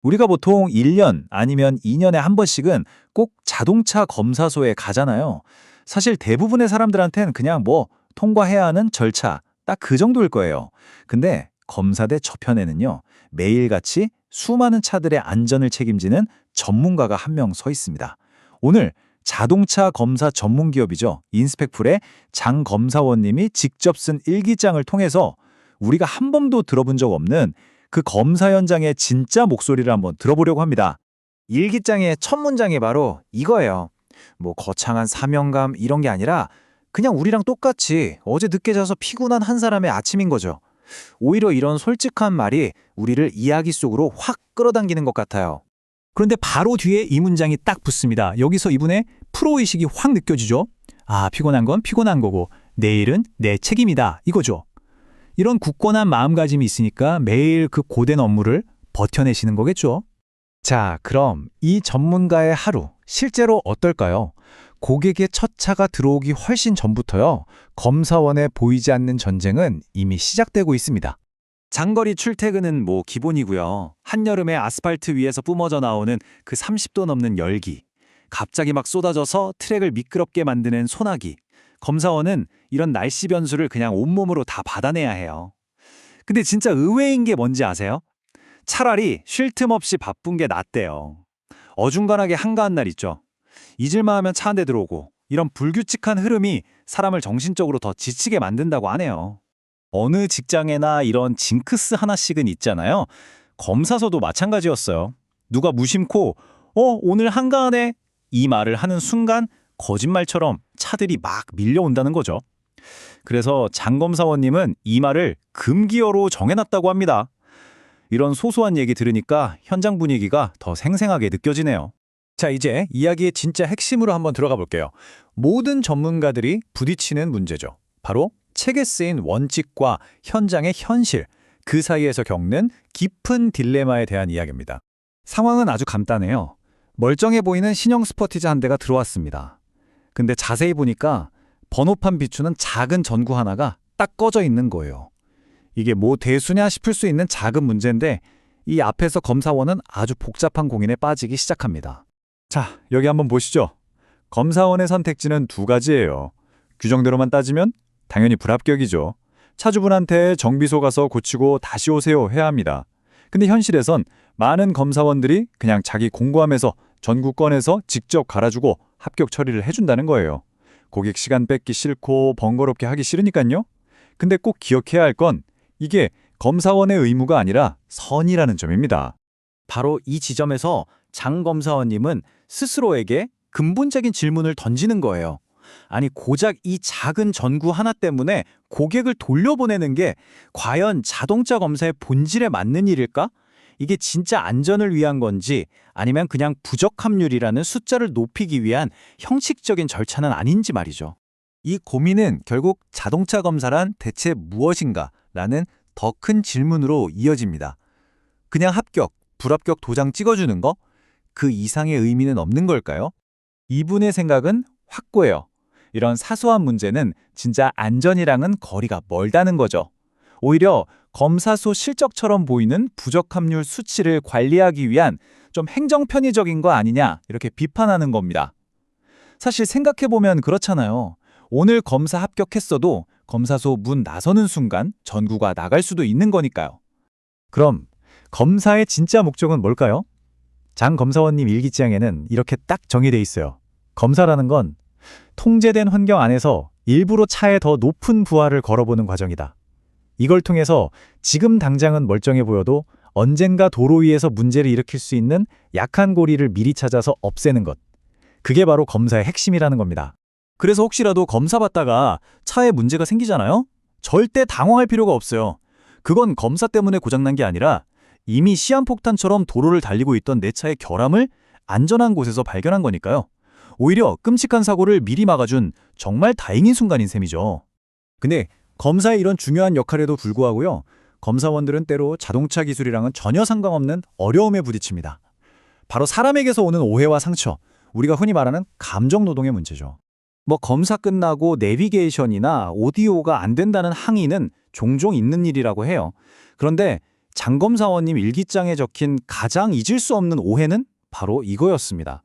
우리가 보통 1년 아니면 2년에 한 번씩은 꼭 자동차 검사소에 가잖아요. 사실 대부분의 사람들한테는 그냥 뭐 통과해야 하는 절차 딱 그 정도일 거예요. 근데 검사대 저편에는요. 매일같이 수많은 차들의 안전을 책임지는 전문가가 한 명 서 있습니다. 오늘 자동차 검사 전문 기업이죠. 인스펙풀의 장 검사원님이 직접 쓴 일기장을 통해서 우리가 한 번도 들어본 적 없는 그 검사 현장의 진짜 목소리를 한번 들어보려고 합니다. 일기장의 첫 문장이 바로 이거예요. 뭐 거창한 사명감 이런 게 아니라 그냥 우리랑 똑같이 어제 늦게 자서 피곤한 한 사람의 아침인 거죠. 오히려 이런 솔직한 말이 우리를 이야기 속으로 확 끌어당기는 것 같아요. 그런데 바로 뒤에 이 문장이 딱 붙습니다. 여기서 이분의 프로의식이 확 느껴지죠? 아, 피곤한 건 피곤한 거고 내일은 내 책임이다 이거죠. 이런 굳건한 마음가짐이 있으니까 매일 그 고된 업무를 버텨내시는 거겠죠. 자, 그럼 이 전문가의 하루 실제로 어떨까요? 고객의 첫 차가 들어오기 훨씬 전부터요. 검사원에 보이지 않는 전쟁은 이미 시작되고 있습니다. 장거리 출퇴근은 뭐 기본이고요. 한여름에 아스팔트 위에서 뿜어져 나오는 그 30도 넘는 열기. 갑자기 막 쏟아져서 트랙을 미끄럽게 만드는 소나기. 검사원은 이런 날씨 변수를 그냥 온몸으로 다 받아내야 해요. 근데 진짜 의외인 게 뭔지 아세요? 차라리 쉴 틈 없이 바쁜 게 낫대요. 어중간하게 한가한 날 있죠. 잊을만 하면 차 한 대 들어오고 이런 불규칙한 흐름이 사람을 정신적으로 더 지치게 만든다고 하네요. 어느 직장에나 이런 징크스 하나씩은 있잖아요. 검사서도 마찬가지였어요. 누가 무심코 오늘 한가하네 이 말을 하는 순간 거짓말처럼 차들이 막 밀려온다는 거죠. 그래서 장 검사원님은 이 말을 금기어로 정해놨다고 합니다. 이런 소소한 얘기 들으니까 현장 분위기가 더 생생하게 느껴지네요. 자, 이제 이야기의 진짜 핵심으로 한번 들어가 볼게요. 모든 전문가들이 부딪히는 문제죠. 바로 책에 쓰인 원칙과 현장의 현실, 그 사이에서 겪는 깊은 딜레마에 대한 이야기입니다. 상황은 아주 간단해요. 멀쩡해 보이는 신형 스포티지 한 대가 들어왔습니다. 근데 자세히 보니까 번호판 비추는 작은 전구 하나가 딱 꺼져 있는 거예요. 이게 뭐 대수냐 싶을 수 있는 작은 문제인데 이 앞에서 검사원은 아주 복잡한 고민에 빠지기 시작합니다. 자, 여기 한번 보시죠. 검사원의 선택지는 두 가지예요. 규정대로만 따지면 당연히 불합격이죠. 차주분한테 정비소 가서 고치고 다시 오세요 해야 합니다. 근데 현실에선 많은 검사원들이 그냥 자기 공구함에서 전구 꺼내서 직접 갈아주고 합격 처리를 해준다는 거예요. 고객 시간 뺏기 싫고 번거롭게 하기 싫으니까요. 근데 꼭 기억해야 할 건 이게 검사원의 의무가 아니라 선이라는 점입니다. 바로 이 지점에서 장 검사원님은 스스로에게 근본적인 질문을 던지는 거예요. 아니, 고작 이 작은 전구 하나 때문에 고객을 돌려보내는 게 과연 자동차 검사의 본질에 맞는 일일까? 이게 진짜 안전을 위한 건지 아니면 그냥 부적 합률이라는 숫자를 높이기 위한 형식적인 절차는 아닌지 말이죠. 이 고민은 결국 자동차 검사란 대체 무엇인가? 라는 더 큰 질문으로 이어집니다. 그냥 합격, 불합격 도장 찍어주는 거? 그 이상의 의미는 없는 걸까요? 이분의 생각은 확고해요. 이런 사소한 문제는 진짜 안전이랑은 거리가 멀다는 거죠. 오히려 검사소 실적처럼 보이는 부적 합률 수치를 관리하기 위한 좀 행정 편의적인 거 아니냐 이렇게 비판하는 겁니다. 사실 생각해보면 그렇잖아요. 오늘 검사 합격했어도 검사소 문 나서는 순간 전구가 나갈 수도 있는 거니까요. 그럼 검사의 진짜 목적은 뭘까요? 장 검사원님 일기장에는 이렇게 딱 정의돼 있어요. 검사라는 건 통제된 환경 안에서 일부러 차에 더 높은 부하를 걸어보는 과정이다. 이걸 통해서 지금 당장은 멀쩡해 보여도 언젠가 도로 위에서 문제를 일으킬 수 있는 약한 고리를 미리 찾아서 없애는 것. 그게 바로 검사의 핵심이라는 겁니다. 그래서 혹시라도 검사 받다가 차에 문제가 생기잖아요? 절대 당황할 필요가 없어요. 그건 검사 때문에 고장난 게 아니라 이미 시한폭탄처럼 도로를 달리고 있던 내 차의 결함을 안전한 곳에서 발견한 거니까요. 오히려 끔찍한 사고를 미리 막아준 정말 다행인 순간인 셈이죠. 근데 검사의 이런 중요한 역할에도 불구하고요. 검사원들은 때로 자동차 기술이랑은 전혀 상관없는 어려움에 부딪힙니다. 바로 사람에게서 오는 오해와 상처, 우리가 흔히 말하는 감정노동의 문제죠. 뭐 검사 끝나고 내비게이션이나 오디오가 안 된다는 항의는 종종 있는 일이라고 해요. 그런데 장검사원님 일기장에 적힌 가장 잊을 수 없는 오해는 바로 이거였습니다.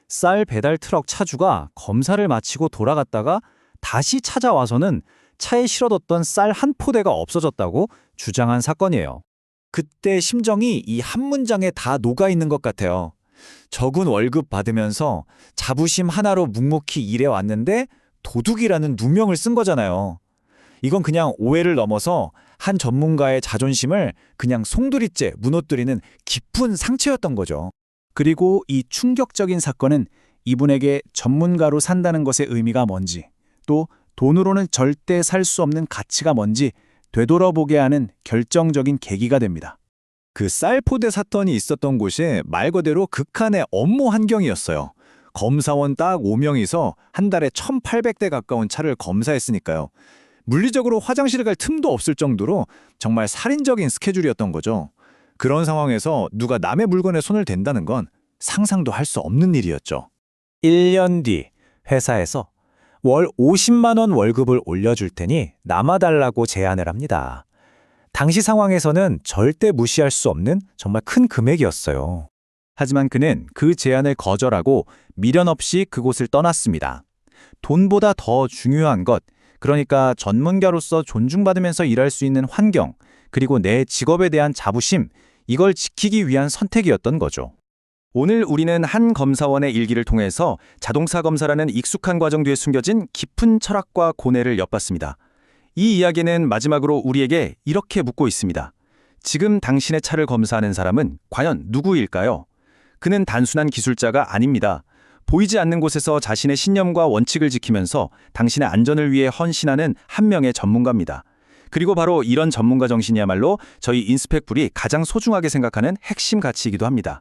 쌀 배달 트럭 차주가 검사를 마치고 돌아갔다가 다시 찾아와서는 차에 실어뒀던 쌀 한 포대가 없어졌다고 주장한 사건이에요. 그때 심정이 이 한 문장에 다 녹아있는 것 같아요. 적은 월급 받으면서 자부심 하나로 묵묵히 일해왔는데 도둑이라는 누명을 쓴 거잖아요. 이건 그냥 오해를 넘어서 한 전문가의 자존심을 그냥 송두리째 무너뜨리는 깊은 상처였던 거죠. 그리고 이 충격적인 사건은 이분에게 전문가로 산다는 것의 의미가 뭔지, 또 돈으로는 절대 살 수 없는 가치가 뭔지 되돌아보게 하는 결정적인 계기가 됩니다. 그 쌀포대 사건이 있었던 곳이 말 그대로 극한의 업무 환경이었어요. 검사원 딱 5명이서 한 달에 1,800대 가까운 차를 검사했으니까요. 물리적으로 화장실을 갈 틈도 없을 정도로 정말 살인적인 스케줄이었던 거죠. 그런 상황에서 누가 남의 물건에 손을 댄다는 건 상상도 할 수 없는 일이었죠. 1년 뒤 회사에서 월 50만 원 월급을 올려줄 테니 남아달라고 제안을 합니다. 당시 상황에서는 절대 무시할 수 없는 정말 큰 금액이었어요. 하지만 그는 그 제안을 거절하고 미련 없이 그곳을 떠났습니다. 돈보다 더 중요한 것, 그러니까 전문가로서 존중받으면서 일할 수 있는 환경, 그리고 내 직업에 대한 자부심, 이걸 지키기 위한 선택이었던 거죠. 오늘 우리는 한 검사원의 일기를 통해서 자동차 검사라는 익숙한 과정 뒤에 숨겨진 깊은 철학과 고뇌를 엿봤습니다. 이 이야기는 마지막으로 우리에게 이렇게 묻고 있습니다. 지금 당신의 차를 검사하는 사람은 과연 누구일까요? 그는 단순한 기술자가 아닙니다. 보이지 않는 곳에서 자신의 신념과 원칙을 지키면서 당신의 안전을 위해 헌신하는 한 명의 전문가입니다. 그리고 바로 이런 전문가 정신이야말로 저희 인스펙불이 가장 소중하게 생각하는 핵심 가치이기도 합니다.